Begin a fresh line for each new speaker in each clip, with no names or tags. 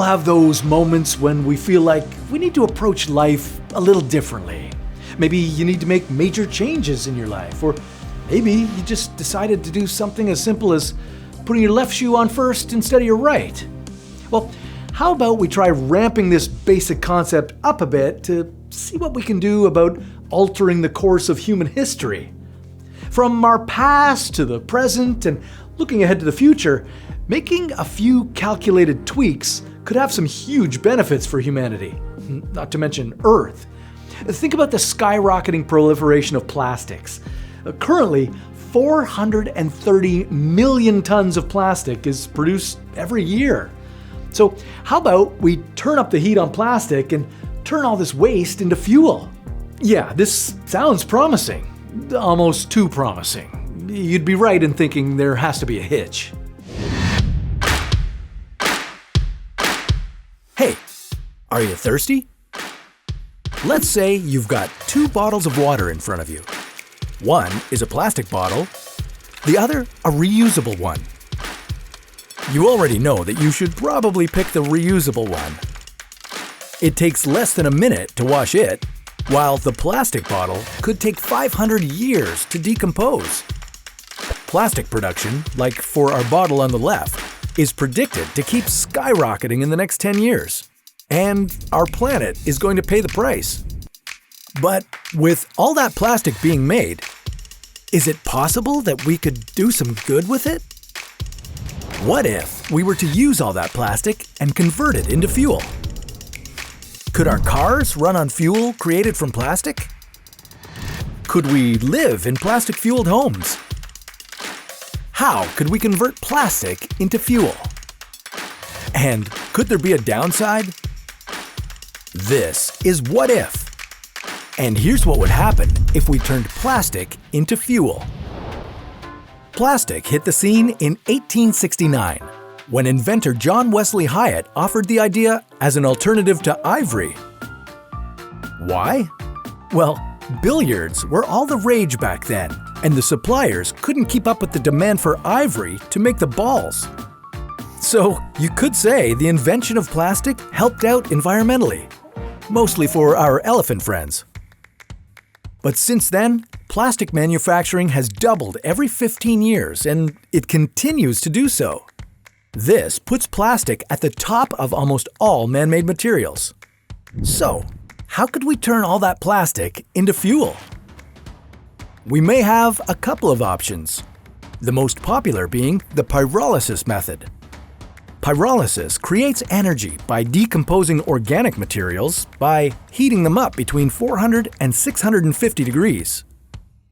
have those moments when we feel like we need to approach life a little differently. Maybe you need to make major changes in your life, or maybe you just decided to do something as simple as putting your left shoe on first instead of your right. Well, how about we try ramping this basic concept up a bit to see what we can do about altering the course of human history? From our past to the present and looking ahead to the future, making a few calculated tweaks could have some huge benefits for humanity, not to mention Earth. Think about the skyrocketing proliferation of plastics. Currently, 430 million tons of plastic is produced every year. So how about we turn up the heat on plastic and turn all this waste into fuel? Yeah, this sounds promising. Almost too promising. You'd be right in thinking there has to be a hitch. Hey, are you thirsty? Let's say you've got 2 bottles of water in front of you. One is a plastic bottle, the other a reusable one. You already know that you should probably pick the reusable one. It takes less than a minute to wash it, while the plastic bottle could take 500 years to decompose. Plastic production, like for our bottle on the left, is predicted to keep skyrocketing in the next 10 years. And our planet is going to pay the price. But with all that plastic being made, is it possible that we could do some good with it? What if we were to use all that plastic and convert it into fuel? Could our cars run on fuel created from plastic? Could we live in plastic-fueled homes? How could we convert plastic into fuel? And could there be a downside? This is What If. And here's what would happen if we turned plastic into fuel. Plastic hit the scene in 1869, when inventor John Wesley Hyatt offered the idea as an alternative to ivory. Why? Well, billiards were all the rage back then, and the suppliers couldn't keep up with the demand for ivory to make the balls. So you could say the invention of plastic helped out environmentally, mostly for our elephant friends. But since then, plastic manufacturing has doubled every 15 years, and it continues to do so. This puts plastic at the top of almost all man-made materials. So, how could we turn all that plastic into fuel? We may have a couple of options, the most popular being the pyrolysis method. Pyrolysis creates energy by decomposing organic materials by heating them up between 400 and 650 degrees.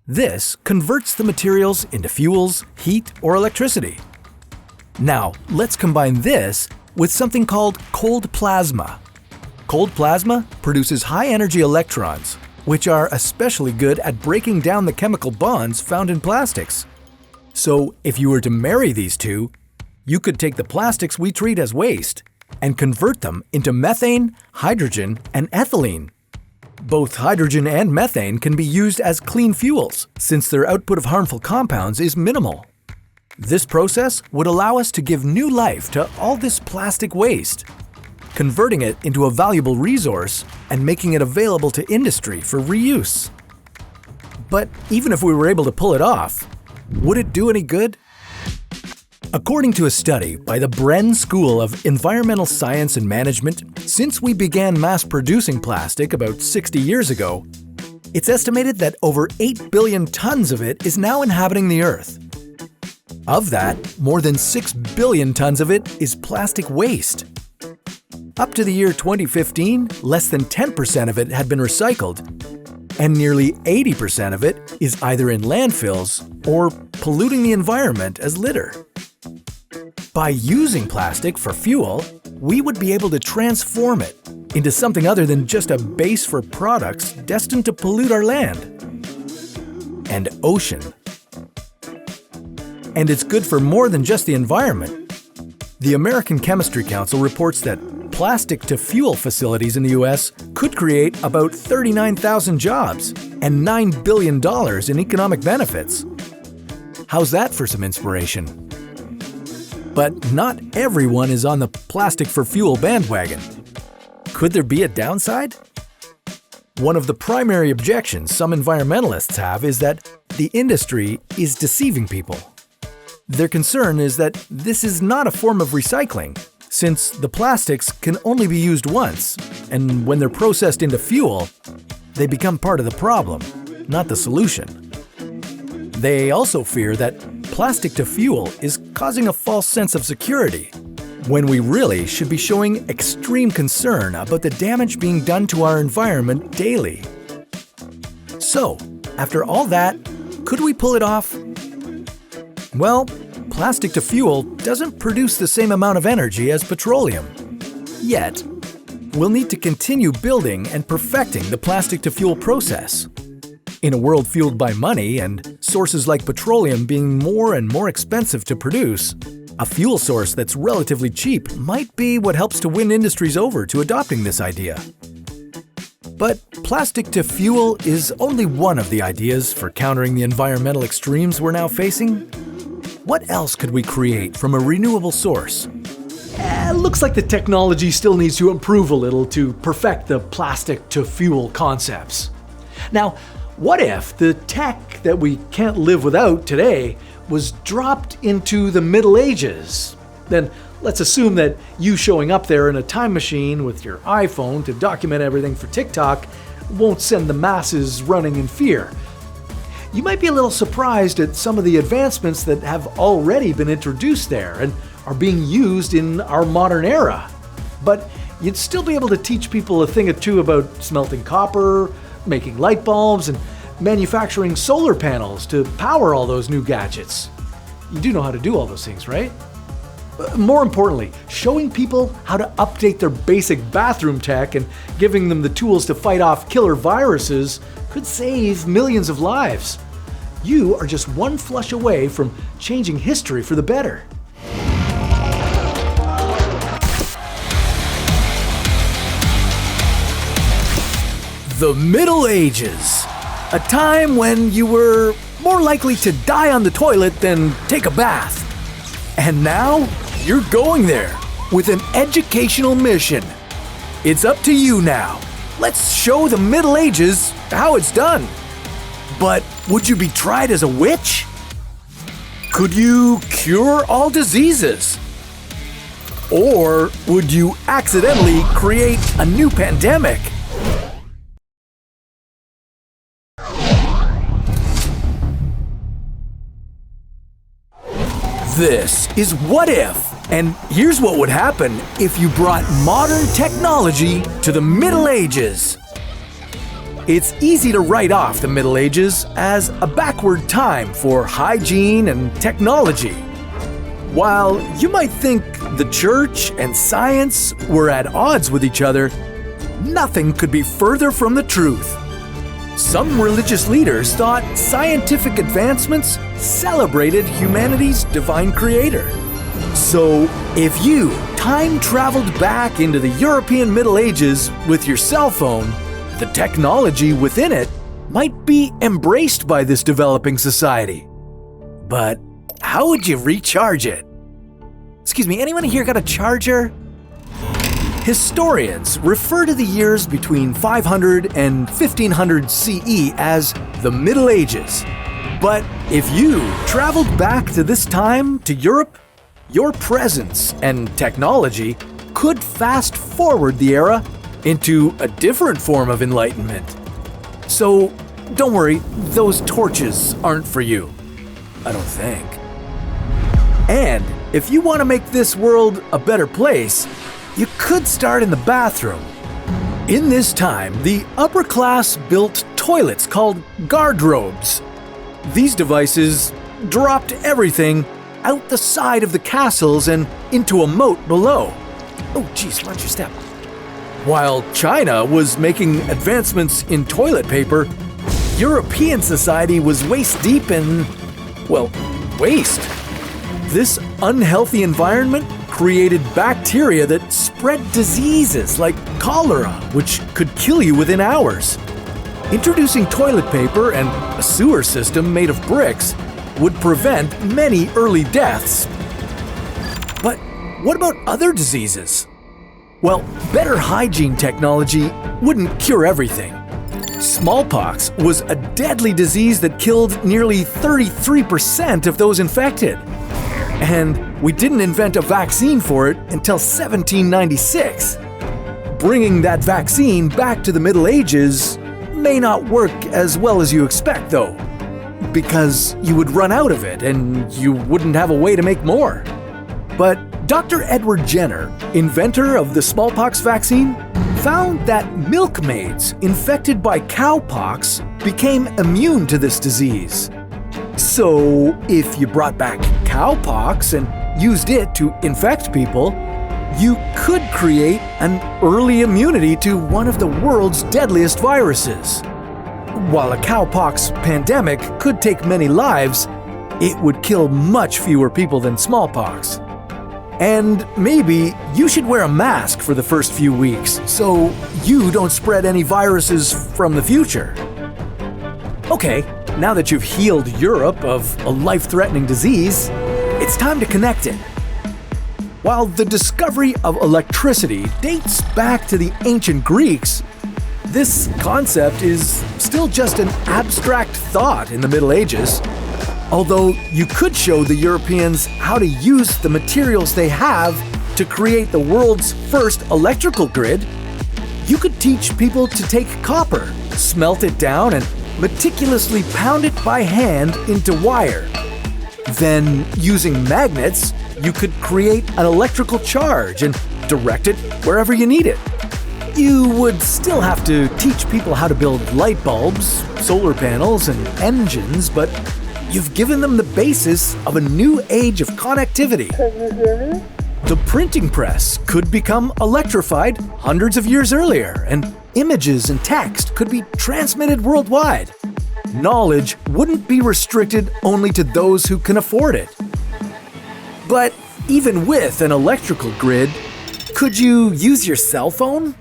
This converts the materials into fuels, heat, or electricity. Now, let's combine this with something called cold plasma. Cold plasma produces high-energy electrons, which are especially good at breaking down the chemical bonds found in plastics. So, if you were to marry these two, you could take the plastics we treat as waste and convert them into methane, hydrogen, and ethylene. Both hydrogen and methane can be used as clean fuels, since their output of harmful compounds is minimal. This process would allow us to give new life to all this plastic waste, converting it into a valuable resource and making it available to industry for reuse. But even if we were able to pull it off, would it do any good? According to a study by the Bren School of Environmental Science and Management, since we began mass-producing plastic about 60 years ago, it's estimated that over 8 billion tons of it is now inhabiting the Earth. Of that, more than 6 billion tons of it is plastic waste. Up to the year 2015, less than 10% of it had been recycled, and nearly 80% of it is either in landfills or polluting the environment as litter. By using plastic for fuel, we would be able to transform it into something other than just a base for products destined to pollute our land and ocean. And it's good for more than just the environment. The American Chemistry Council reports that plastic-to-fuel facilities in the US could create about 39,000 jobs and $9 billion in economic benefits. How's that for some inspiration? But not everyone is on the plastic for fuel bandwagon. Could there be a downside? One of the primary objections some environmentalists have is that the industry is deceiving people. Their concern is that this is not a form of recycling, since the plastics can only be used once, and when they're processed into fuel, they become part of the problem, not the solution. They also fear that plastic to fuel is causing a false sense of security, when we really should be showing extreme concern about the damage being done to our environment daily. So, after all that, could we pull it off? Well, plastic to fuel doesn't produce the same amount of energy as petroleum. Yet, we'll need to continue building and perfecting the plastic to fuel process. In a world fueled by money and sources like petroleum being more and more expensive to produce, a fuel source that's relatively cheap might be what helps to win industries over to adopting this idea. But plastic to fuel is only one of the ideas for countering the environmental extremes we're now facing. What else could we create from a renewable source?
Looks like the technology still needs to improve a little to perfect the plastic to fuel concepts. Now, what if the tech that we can't live without today was dropped into the Middle Ages? Then let's assume that you showing up there in a time machine with your iPhone to document everything for TikTok won't send the masses running in fear. You might be a little surprised at some of the advancements that have already been introduced there and are being used in our modern era. But you'd still be able to teach people a thing or two about smelting copper, making light bulbs, and manufacturing solar panels to power all those new gadgets. You do know how to do all those things, right? More importantly, showing people how to update their basic bathroom tech and giving them the tools to fight off killer viruses could save millions of lives. You are just one flush away from changing history for the better.
The Middle Ages, a time when you were more likely to die on the toilet than take a bath. And now, you're going there with an educational mission. It's up to you now. Let's show the Middle Ages how it's done. But would you be tried as a witch? Could you cure all diseases? Or would you accidentally create a new pandemic? This is What If, and here's what would happen if you brought modern technology to the Middle Ages. It's easy to write off the Middle Ages as a backward time for hygiene and technology. While you might think the church and science were at odds with each other, nothing could be further from the truth. Some religious leaders thought scientific advancements celebrated humanity's divine creator. So, if you time-traveled back into the European Middle Ages with your cell phone, the technology within it might be embraced by this developing society. But how would you recharge it? Excuse me, anyone here got a charger? Historians refer to the years between 500 and 1500 CE as the Middle Ages. But if you traveled back to this time to Europe, your presence and technology could fast forward the era into a different form of enlightenment. So don't worry, those torches aren't for you. I don't think. And if you want to make this world a better place, you could start in the bathroom. In this time, the upper class built toilets called guardrobes. These devices dropped everything out the side of the castles and into a moat below. Oh geez, watch your step. While China was making advancements in toilet paper, European society was waist-deep in, well, waste. This unhealthy environment created bacteria that spread diseases like cholera, which could kill you within hours. Introducing toilet paper and a sewer system made of bricks would prevent many early deaths. what about other diseases? Well, better hygiene technology wouldn't cure everything. Smallpox was a deadly disease that killed nearly 33% of those infected. And we didn't invent a vaccine for it until 1796. Bringing that vaccine back to the Middle Ages may not work as well as you expect, though, because you would run out of it and you wouldn't have a way to make more. But Dr. Edward Jenner, inventor of the smallpox vaccine, found that milkmaids infected by cowpox became immune to this disease. So, if you brought back cowpox and used it to infect people, you could create an early immunity to one of the world's deadliest viruses. While a cowpox pandemic could take many lives, it would kill much fewer people than smallpox. And maybe you should wear a mask for the first few weeks so you don't spread any viruses from the future. Okay, now that you've healed Europe of a life-threatening disease, it's time to connect it. While the discovery of electricity dates back to the ancient Greeks, this concept is still just an abstract thought in the Middle Ages. Although you could show the Europeans how to use the materials they have to create the world's first electrical grid, you could teach people to take copper, smelt it down, and meticulously pound it by hand into wire. Then, using magnets, you could create an electrical charge and direct it wherever you need it. You would still have to teach people how to build light bulbs, solar panels, and engines, but you've given them the basis of a new age of connectivity.
Can you hear me?
The printing press could become electrified hundreds of years earlier, and images and text could be transmitted worldwide. Knowledge wouldn't be restricted only to those who can afford it. But even with an electrical grid, could you use your cell phone?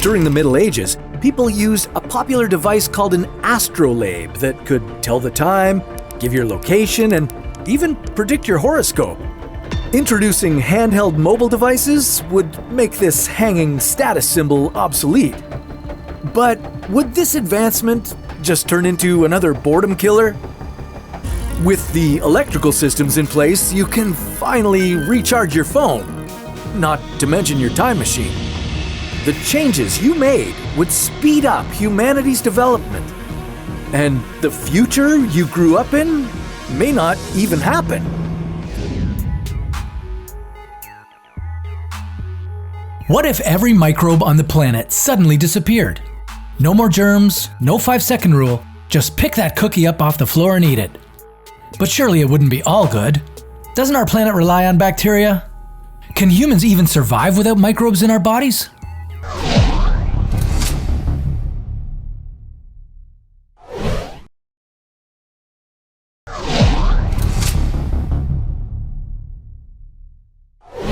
During the Middle Ages, people used a popular device called an astrolabe that could tell the time, give your location, and even predict your horoscope. Introducing handheld mobile devices would make this hanging status symbol obsolete. But would this advancement just turn into another boredom killer? With the electrical systems in place, you can finally recharge your phone, not to mention your time machine. The changes you made would speed up humanity's development. And the future you grew up in may not even happen.
What if every microbe on the planet suddenly disappeared? No more germs, no 5-second rule, just pick that cookie up off the floor and eat it. But surely it wouldn't be all good. Doesn't our planet rely on bacteria? Can humans even survive without microbes in our bodies?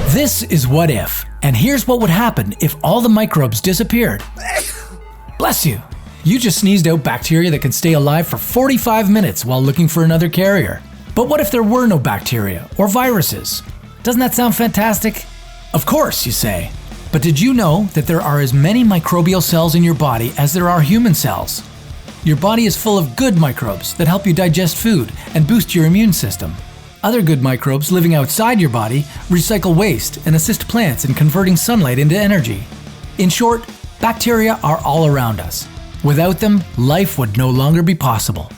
This is What If, and here's what would happen if all the microbes disappeared. Bless you. You just sneezed out bacteria that can stay alive for 45 minutes while looking for another carrier. But what if there were no bacteria or viruses? Doesn't that sound fantastic? Of course, you say. But did you know that there are as many microbial cells in your body as there are human cells? Your body is full of good microbes that help you digest food and boost your immune system. Other good microbes living outside your body recycle waste and assist plants in converting sunlight into energy. In short, bacteria are all around us. Without them, life would no longer be possible.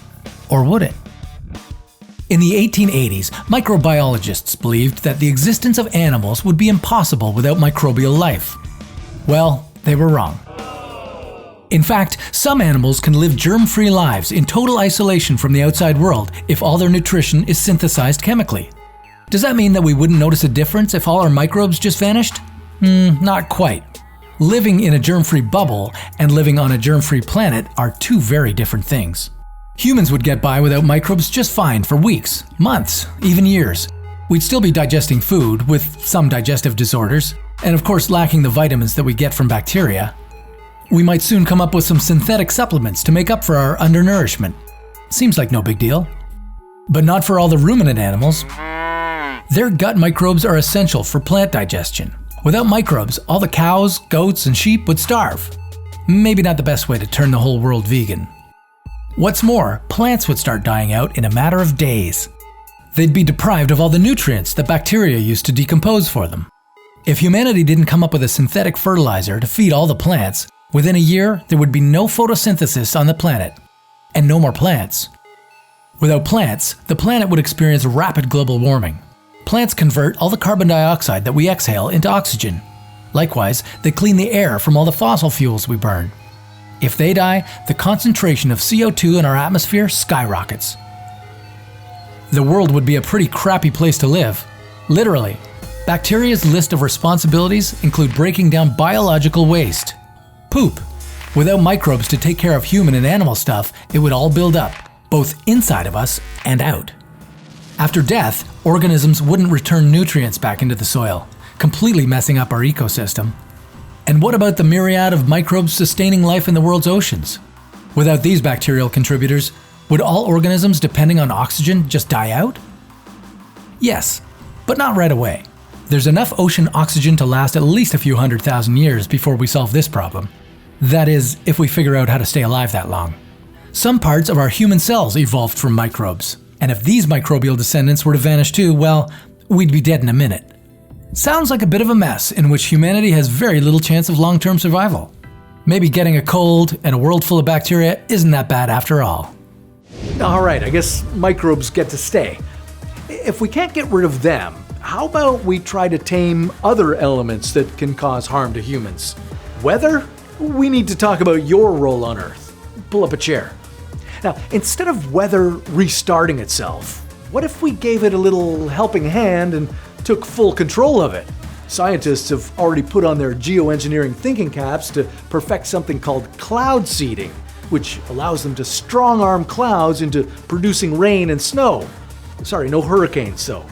Or would it? In the 1880s, microbiologists believed that the existence of animals would be impossible without microbial life. Well, they were wrong. In fact, some animals can live germ-free lives in total isolation from the outside world if all their nutrition is synthesized chemically. Does that mean that we wouldn't notice a difference if all our microbes just vanished? Not quite. Living in a germ-free bubble and living on a germ-free planet are two very different things. Humans would get by without microbes just fine for weeks, months, even years. We'd still be digesting food with some digestive disorders, and of course lacking the vitamins that we get from bacteria. We might soon come up with some synthetic supplements to make up for our undernourishment. Seems like no big deal. But not for all the ruminant animals.
Their gut microbes are essential for plant digestion. Without microbes, all the cows, goats, and sheep would starve. Maybe not the best way to turn the whole world vegan. What's more, plants would start dying out in a matter of days. They'd be deprived of all the nutrients that bacteria used to decompose for them. If humanity didn't come up with a synthetic fertilizer to feed all the plants, within a year there would be no photosynthesis on the planet, and no more plants. Without plants, the planet would experience rapid global warming. Plants convert all the carbon dioxide that we exhale into oxygen. Likewise, they clean the air from all the fossil fuels we burn. If they die, the concentration of CO2 in our atmosphere skyrockets. The world would be a pretty crappy place to live. Literally. Bacteria's list of responsibilities include breaking down biological waste. Poop. Without microbes to take care of human and animal stuff, it would all build up, both inside of us and out. After death, organisms wouldn't return nutrients back into the soil, completely messing up our ecosystem. And what about the myriad of microbes sustaining life in the world's oceans? Without these bacterial contributors, would all organisms depending on oxygen just die out? Yes, but not right away. There's enough ocean oxygen to last at least a few 100,000 years before we solve this problem. That is, if we figure out how to stay alive that long. Some parts of our human cells evolved from microbes, and if these microbial descendants were to vanish too, well, we'd be dead in a minute. Sounds like a bit of a mess in which humanity has very little chance of long-term survival. Maybe getting a cold and a world full of bacteria isn't that bad after all.
Alright, I guess microbes get to stay. If we can't get rid of them, how about we try to tame other elements that can cause harm to humans? Weather? We need to talk about your role on Earth. Pull up a chair. Now, instead of weather restarting itself, what if we gave it a little helping hand and took full control of it? Scientists have already put on their geoengineering thinking caps to perfect something called cloud seeding, which allows them to strong-arm clouds into producing rain and snow. Sorry, no hurricanes though.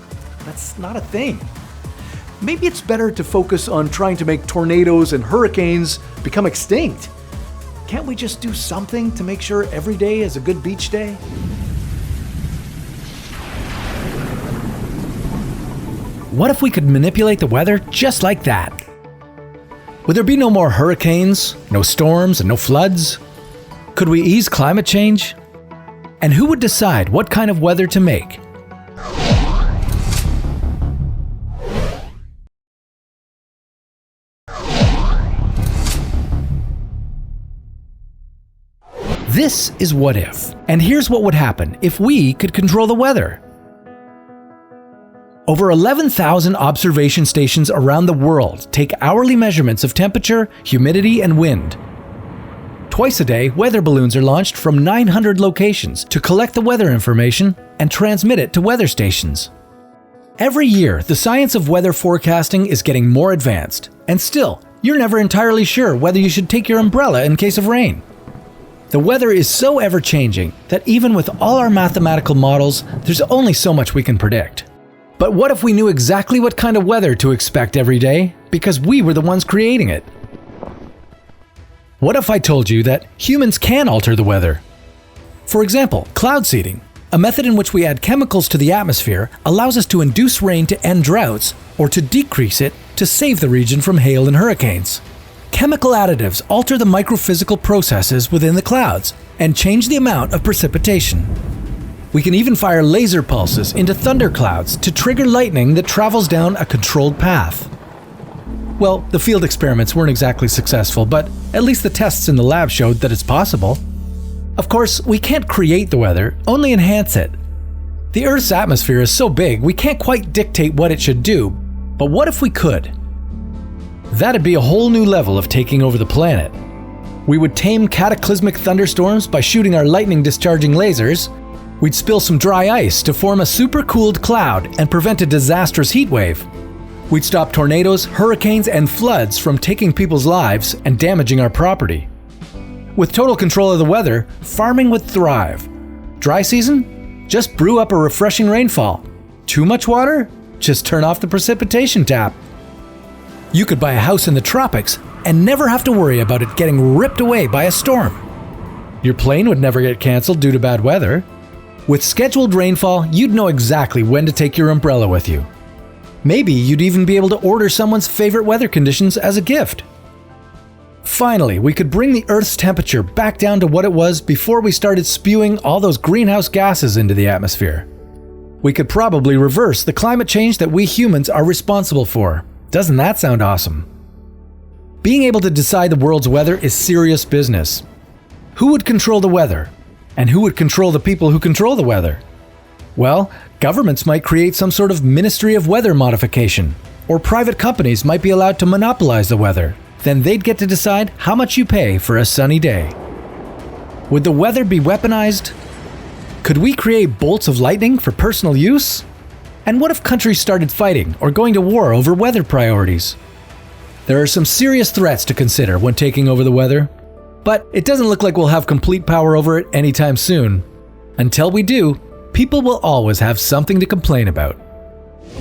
That's not a thing. Maybe it's better to focus on trying to make tornadoes and hurricanes become extinct. Can't we just do something to make sure every day is a good beach day?
What if we could manipulate the weather just like that? Would there be no more hurricanes, no storms, and no floods? Could we ease climate change? And who would decide what kind of weather to make? This is What If, and here's what would happen if we could control the weather. Over 11,000 observation stations around the world take hourly measurements of temperature, humidity, and wind. Twice a day, weather balloons are launched from 900 locations to collect the weather information and transmit it to weather stations. Every year, the science of weather forecasting is getting more advanced, and still, you're never entirely sure whether you should take your umbrella in case of rain. The weather is so ever-changing that even with all our mathematical models, there's only so much we can predict. But what if we knew exactly what kind of weather to expect every day because we were the ones creating it? What if I told you that humans can alter the weather? For example, cloud seeding, a method in which we add chemicals to the atmosphere, allows us to induce rain to end droughts or to decrease it to save the region from hail and hurricanes. Chemical additives alter the microphysical processes within the clouds and change the amount of precipitation. We can even fire laser pulses into thunderclouds to trigger lightning that travels down a controlled path. Well, the field experiments weren't exactly successful, but at least the tests in the lab showed that it's possible. Of course, we can't create the weather, only enhance it. The Earth's atmosphere is so big, we can't quite dictate what it should do, but what if we could? That'd be a whole new level of taking over the planet. We would tame cataclysmic thunderstorms by shooting our lightning-discharging lasers. We'd spill some dry ice to form a super-cooled cloud and prevent a disastrous heat wave. We'd stop tornadoes, hurricanes, and floods from taking people's lives and damaging our property. With total control of the weather, farming would thrive. Dry season? Just brew up a refreshing rainfall. Too much water? Just turn off the precipitation tap. You could buy a house in the tropics and never have to worry about it getting ripped away by a storm. Your plane would never get canceled due to bad weather. With scheduled rainfall, you'd know exactly when to take your umbrella with you. Maybe you'd even be able to order someone's favorite weather conditions as a gift. Finally, we could bring the Earth's temperature back down to what it was before we started spewing all those greenhouse gases into the atmosphere. We could probably reverse the climate change that we humans are responsible for. Doesn't that sound awesome? Being able to decide the world's weather is serious business. Who would control the weather? And who would control the people who control the weather? Well, governments might create some sort of Ministry of Weather Modification, or private companies might be allowed to monopolize the weather. Then they'd get to decide how much you pay for a sunny day. Would the weather be weaponized? Could we create bolts of lightning for personal use? And what if countries started fighting or going to war over weather priorities? There are some serious threats to consider when taking over the weather, but it doesn't look like we'll have complete power over it anytime soon. Until we do, people will always have something to complain about.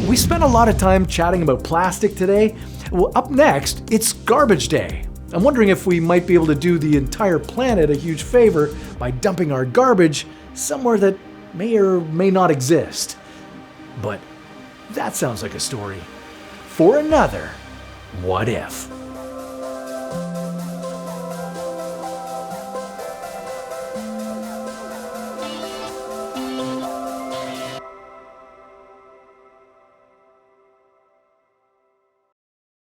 We spent a lot of time chatting about plastic today. Well, up next, it's Garbage Day. I'm wondering if we might be able to do the entire planet a huge favor by dumping our garbage somewhere that may or may not exist. But that sounds like a story for another What If?